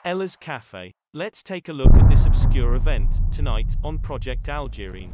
Ella's Cafe. Let's take a look at this obscure event, tonight, on Project Algerine.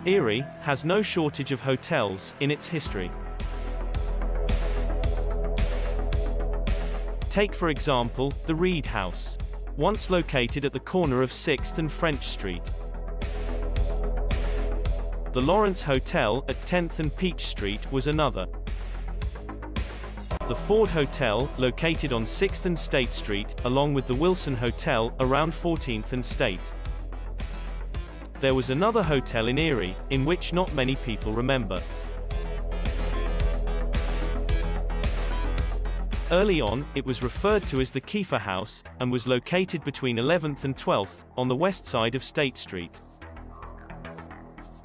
Erie has no shortage of hotels in its history. Take for example, the Liebel House, once located at the corner of 6th and French Street. The Lawrence Hotel at 10th and Peach Street was another. The Ford Hotel, located on 6th and State Street, along with the Wilson Hotel, around 14th and State. There was another hotel in Erie, in which not many people remember. Early on, it was referred to as the Kiefer House, and was located between 11th and 12th, on the west side of State Street.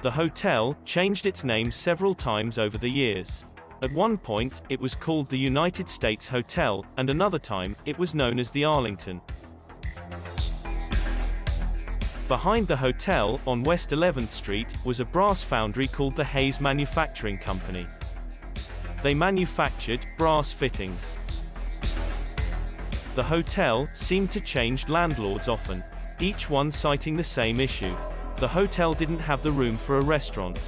The hotel changed its name several times over the years. At one point, it was called the United States Hotel, and another time, it was known as the Arlington. Behind the hotel, on West 11th Street, was a brass foundry called the Hayes Manufacturing Company. They manufactured brass fittings. The hotel seemed to change landlords often, each one citing the same issue. The hotel didn't have the room for a restaurant.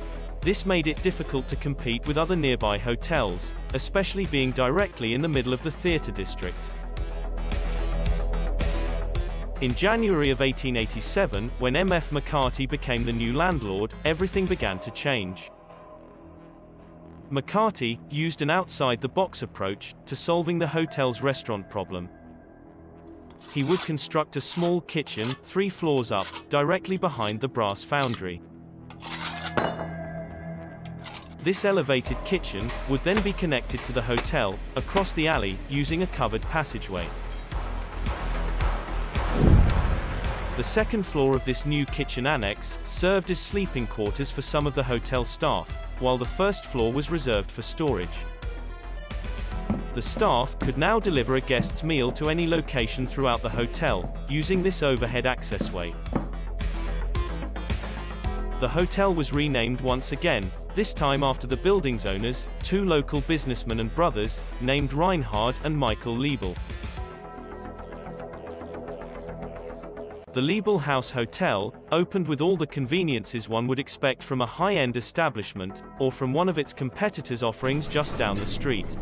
This made it difficult to compete with other nearby hotels, especially being directly in the middle of the theater district. In January of 1887, when M.F. McCarty became the new landlord, everything began to change. McCarty used an outside-the-box approach to solving the hotel's restaurant problem. He would construct a small kitchen, 3 floors up, directly behind the brass foundry. This elevated kitchen would then be connected to the hotel, across the alley, using a covered passageway. The second floor of this new kitchen annex served as sleeping quarters for some of the hotel staff, while the first floor was reserved for storage. The staff could now deliver a guest's meal to any location throughout the hotel, using this overhead accessway. The hotel was renamed once again, this time after the building's owners, 2 local businessmen and brothers, named Reinhard and Michael Liebel. The Liebel House Hotel opened with all the conveniences one would expect from a high-end establishment, or from one of its competitors' offerings just down the street.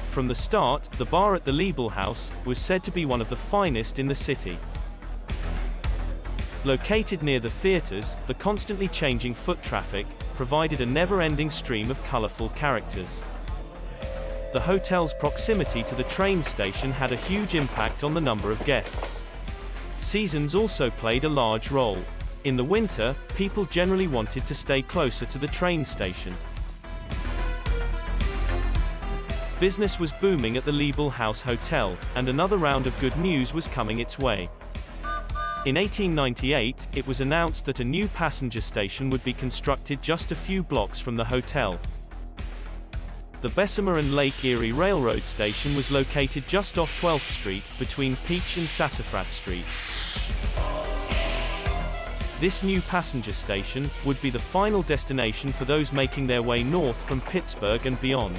From the start, the bar at the Liebel House was said to be one of the finest in the city. Located near the theaters, the constantly changing foot traffic provided a never-ending stream of colorful characters. The hotel's proximity to the train station had a huge impact on the number of guests. Seasons also played a large role. In the winter, people generally wanted to stay closer to the train station. Business was booming at the Liebel House Hotel, and another round of good news was coming its way. In 1898, it was announced that a new passenger station would be constructed just a few blocks from the hotel. The Bessemer and Lake Erie Railroad Station was located just off 12th Street, between Peach and Sassafras Street. This new passenger station would be the final destination for those making their way north from Pittsburgh and beyond.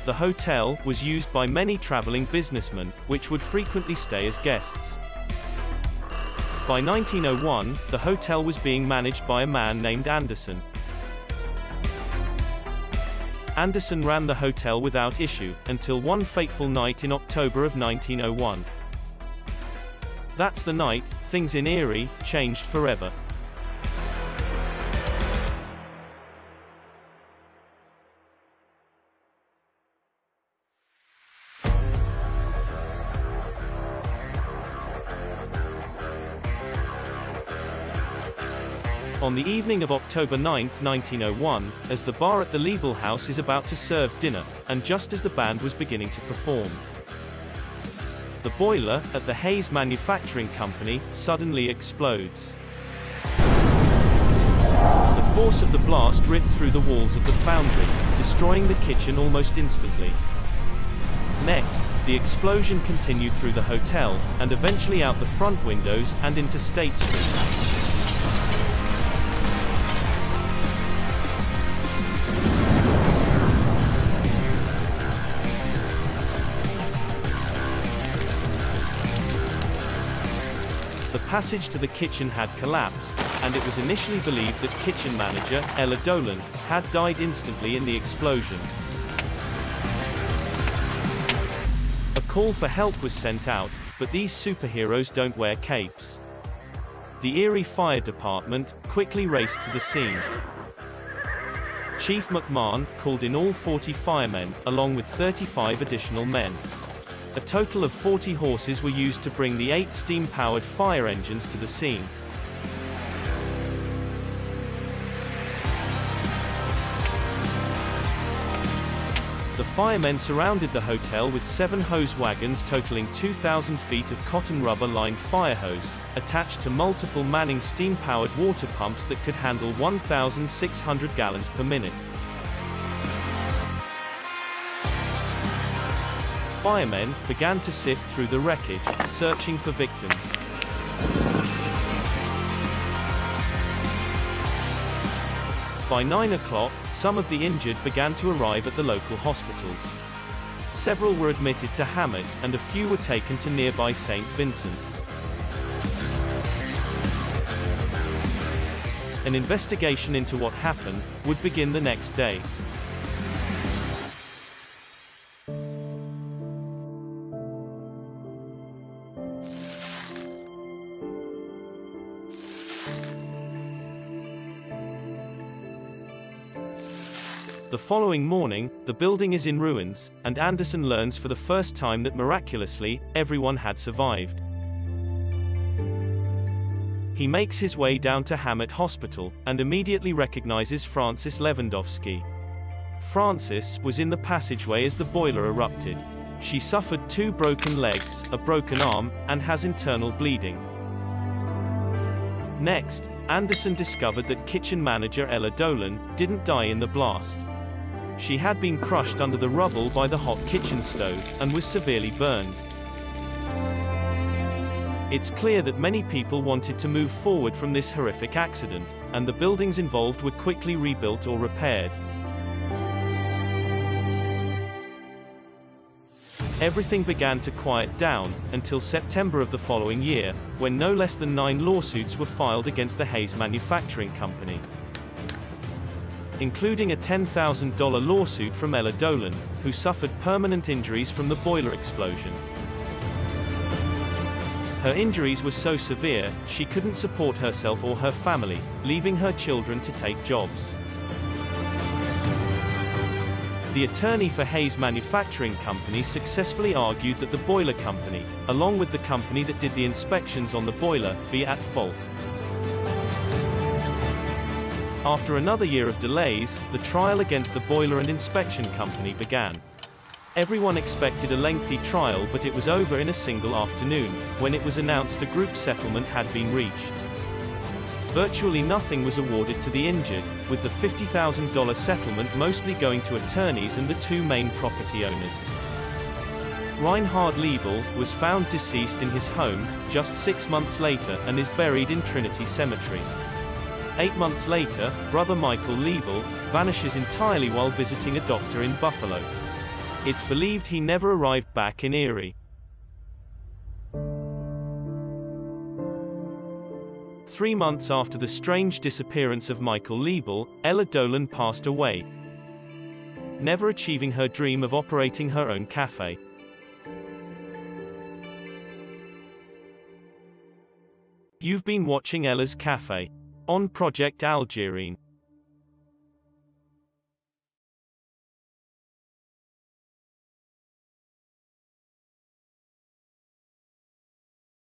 The hotel was used by many traveling businessmen, which would frequently stay as guests. By 1901, the hotel was being managed by a man named Anderson. Anderson ran the hotel without issue, until one fateful night in October of 1901. That's the night things in Erie changed forever. On the evening of October 9, 1901, as the bar at the Liebel House is about to serve dinner, and just as the band was beginning to perform, the boiler at the Hayes Manufacturing Company suddenly explodes. The force of the blast ripped through the walls of the foundry, destroying the kitchen almost instantly. Next, the explosion continued through the hotel, and eventually out the front windows and into State Street. The passage to the kitchen had collapsed, and it was initially believed that kitchen manager, Ella Dolan, had died instantly in the explosion. A call for help was sent out, but these superheroes don't wear capes. The Erie Fire Department quickly raced to the scene. Chief McMahon called in all 40 firemen, along with 35 additional men. A total of 40 horses were used to bring the 8 steam-powered fire engines to the scene. The firemen surrounded the hotel with 7 hose wagons totaling 2,000 feet of cotton rubber-lined fire hose, attached to multiple Manning steam-powered water pumps that could handle 1,600 gallons per minute. Firemen began to sift through the wreckage, searching for victims. By 9 o'clock, some of the injured began to arrive at the local hospitals. Several were admitted to Hammett, and a few were taken to nearby St. Vincent's. An investigation into what happened would begin the next day. The following morning, the building is in ruins, and Anderson learns for the first time that miraculously, everyone had survived. He makes his way down to Hammett Hospital, and immediately recognizes Frances Lewandowski. Frances was in the passageway as the boiler erupted. She suffered 2 broken legs, a broken arm, and has internal bleeding. Next, Anderson discovered that kitchen manager Ella Dolan didn't die in the blast. She had been crushed under the rubble by the hot kitchen stove, and was severely burned. It's clear that many people wanted to move forward from this horrific accident, and the buildings involved were quickly rebuilt or repaired. Everything began to quiet down, until September of the following year, when no less than 9 lawsuits were filed against the Hayes Manufacturing Company, including a $10,000 lawsuit from Ella Dolan, who suffered permanent injuries from the boiler explosion. Her injuries were so severe, she couldn't support herself or her family, leaving her children to take jobs. The attorney for Hayes Manufacturing Company successfully argued that the boiler company, along with the company that did the inspections on the boiler, be at fault. After another year of delays, the trial against the boiler and inspection company began. Everyone expected a lengthy trial, but it was over in a single afternoon, when it was announced a group settlement had been reached. Virtually nothing was awarded to the injured, with the $50,000 settlement mostly going to attorneys and the 2 main property owners. Reinhard Liebel was found deceased in his home, just 6 months later, and is buried in Trinity Cemetery. 8 months later, brother Michael Liebel vanishes entirely while visiting a doctor in Buffalo. It's believed he never arrived back in Erie. 3 months after the strange disappearance of Michael Liebel, Ella Dolan passed away, never achieving her dream of operating her own cafe. You've been watching Ella's Cafe on Project Algerine.